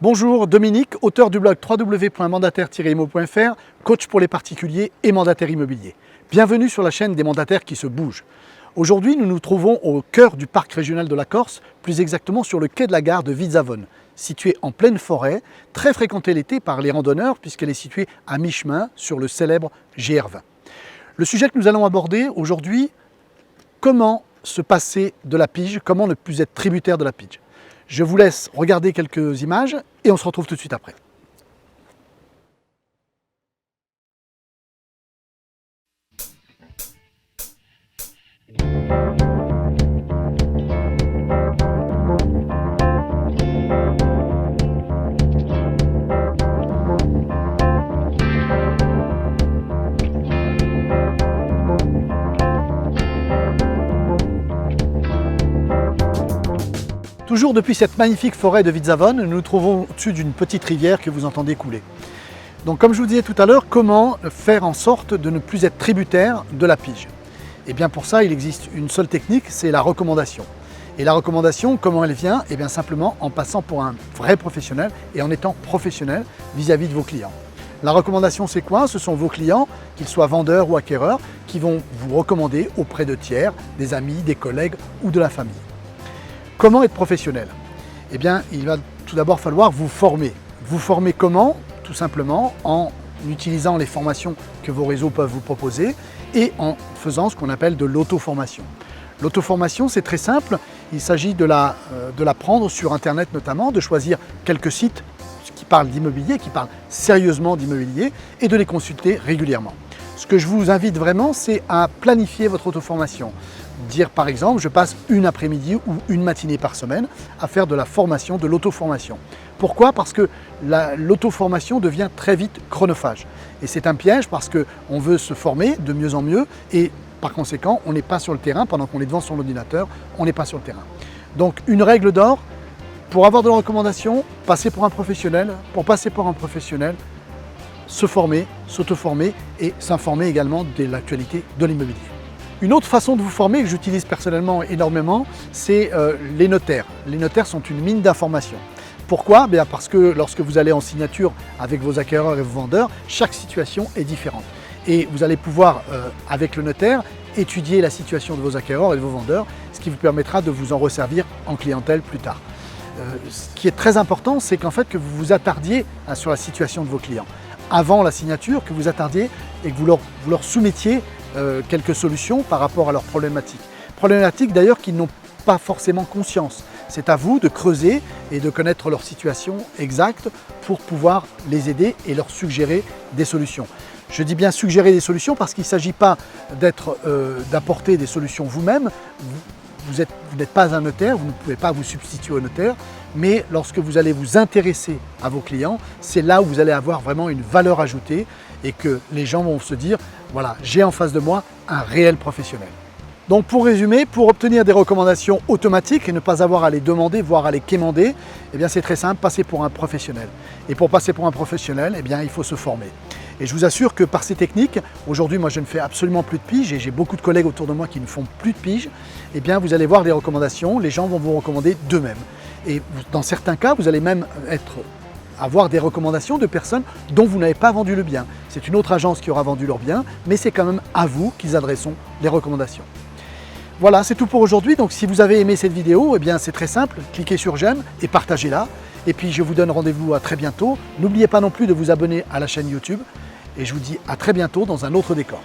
Bonjour, Dominique, auteur du blog www.mandataire-imo.fr, coach pour les particuliers et mandataires immobiliers. Bienvenue sur la chaîne des mandataires qui se bougent. Aujourd'hui, nous nous trouvons au cœur du parc régional de la Corse, plus exactement sur le quai de la gare de Vizzavone, situé en pleine forêt, très fréquentée l'été par les randonneurs puisqu'elle est située à mi-chemin sur le célèbre GR20. Le sujet que nous allons aborder aujourd'hui, comment se passer de la pige, comment ne plus être tributaire de la pige. Je vous laisse regarder quelques images et on se retrouve tout de suite après. Toujours depuis cette magnifique forêt de Vizzavone, nous nous trouvons au-dessus d'une petite rivière que vous entendez couler. Donc comme je vous disais tout à l'heure, comment faire en sorte de ne plus être tributaire de la pige? Et bien pour ça, il existe une seule technique, c'est la recommandation. Et la recommandation, comment elle vient? Et bien simplement en passant pour un vrai professionnel et en étant professionnel vis-à-vis de vos clients. La recommandation, c'est quoi? Ce sont vos clients, qu'ils soient vendeurs ou acquéreurs, qui vont vous recommander auprès de tiers, des amis, des collègues ou de la famille. Comment être professionnel? Eh bien, il va tout d'abord falloir vous former. Vous former comment? Tout simplement en utilisant les formations que vos réseaux peuvent vous proposer et en faisant ce qu'on appelle de l'auto-formation. L'auto-formation, c'est très simple. Il s'agit de la prendre sur Internet notamment, de choisir quelques sites qui parlent d'immobilier, qui parlent sérieusement d'immobilier et de les consulter régulièrement. Ce que je vous invite vraiment, c'est à planifier votre auto-formation. Dire par exemple, je passe une après-midi ou une matinée par semaine à faire de la formation, de l'auto-formation. Pourquoi? Parce que l'auto-formation devient très vite chronophage. Et c'est un piège parce qu'on veut se former de mieux en mieux et par conséquent, on n'est pas sur le terrain. Pendant qu'on est devant son ordinateur, on n'est pas sur le terrain. Donc une règle d'or, pour avoir de la recommandation, passer pour un professionnel. Pour passer pour un professionnel, se former, s'auto-former et s'informer également de l'actualité de l'immobilier. Une autre façon de vous former que j'utilise personnellement énormément, c'est les notaires. Les notaires sont une mine d'informations. Pourquoi? Bien parce que lorsque vous allez en signature avec vos acquéreurs et vos vendeurs, chaque situation est différente. Et vous allez pouvoir, avec le notaire, étudier la situation de vos acquéreurs et de vos vendeurs, ce qui vous permettra de vous en resservir en clientèle plus tard. Ce qui est très important, c'est qu'en fait que vous vous attardiez sur la situation de vos clients. Avant la signature, que vous attardiez et que vous leur soumettiez quelques solutions par rapport à leurs problématiques. Problématiques d'ailleurs qu'ils n'ont pas forcément conscience. C'est à vous de creuser et de connaître leur situation exacte pour pouvoir les aider et leur suggérer des solutions. Je dis bien suggérer des solutions parce qu'il ne s'agit pas d'apporter des solutions vous-même. Vous n'êtes pas un notaire, vous ne pouvez pas vous substituer au notaire, mais lorsque vous allez vous intéresser à vos clients, c'est là où vous allez avoir vraiment une valeur ajoutée et que les gens vont se dire, voilà, j'ai en face de moi un réel professionnel. Donc pour résumer, pour obtenir des recommandations automatiques et ne pas avoir à les demander, voire à les quémander, eh bien c'est très simple, passer pour un professionnel. Et pour passer pour un professionnel, eh bien il faut se former. Et je vous assure que par ces techniques, aujourd'hui moi je ne fais absolument plus de pige et j'ai beaucoup de collègues autour de moi qui ne font plus de pige, eh bien vous allez voir des recommandations, les gens vont vous recommander d'eux-mêmes. Et dans certains cas, vous allez même avoir des recommandations de personnes dont vous n'avez pas vendu le bien. C'est une autre agence qui aura vendu leur bien, mais c'est quand même à vous qu'ils adresseront les recommandations. Voilà, c'est tout pour aujourd'hui. Donc si vous avez aimé cette vidéo, eh bien c'est très simple, cliquez sur j'aime et partagez-la. Et puis je vous donne rendez-vous à très bientôt. N'oubliez pas non plus de vous abonner à la chaîne YouTube et je vous dis à très bientôt dans un autre décor.